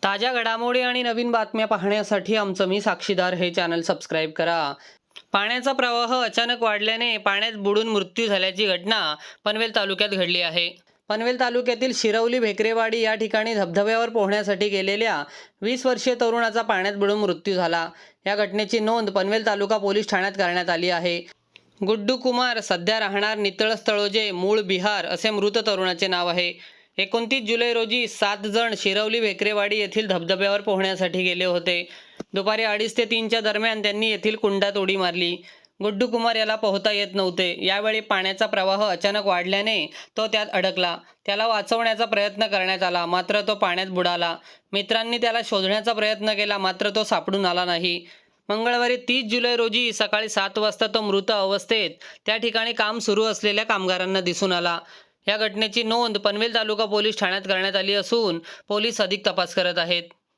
ताज्या घडामोडी आणि नवीन बातम्या पाहण्यासाठी आमचं मी साक्षीदार हे चॅनल सबस्क्राईब करा. पाण्याचा प्रवाह अचानक वाढल्याने पाण्यात बुडून मृत्यू झाल्याची घटना पनवेल तालुक्यात घडली आहे. पनवेल तालुक्यातील शिरवली भेकरेवाडी या ठिकाणी धबधब्यावर पोहण्यासाठी गेलेल्या 20 वर्षीय तरुणाचा पाण्यात बुडून मृत्यू झाला. या घटनेची नोंद पनवेल तालुका पोलीस ठाण्यात करण्यात आली आहे. गुड्डू कुमार सध्या राहणार नितळस तळोजे, मूळ बिहार असे मृत तरुणाचे नाव आहे. 29 जुलै रोजी 7 जण शिरवली भेकरेवाडी येथील धबधब्यावर पोहण्यासाठी गेले होते. दुपारी 2:30 ते 3च्या दरम्यान त्यांनी येथील कुंडात उडी मारली. गुड्डू कुमार याला पोहता येत नव्हते. यावेळी पाण्याचा प्रवाह अचानक वाढल्याने तो त्यात अडकला. त्याला वाचवण्याचा प्रयत्न करण्यात आला, मात्र तो पाण्यात बुडाला. मित्रांनी त्याला शोधण्याचा प्रयत्न केला, मात्र तो सापडून आला नाही. मंगळवारी 30 जुलै रोजी सकाळी 7 वाजता तो मृत अवस्थेत त्या ठिकाणी काम सुरू असलेल्या कामगारांना दिसून आला. या घटनेची नोंद पनवेल तालुका पोलीस ठाण्यात करण्यात आली असून पोलीस अधिक तपास करत आहेत.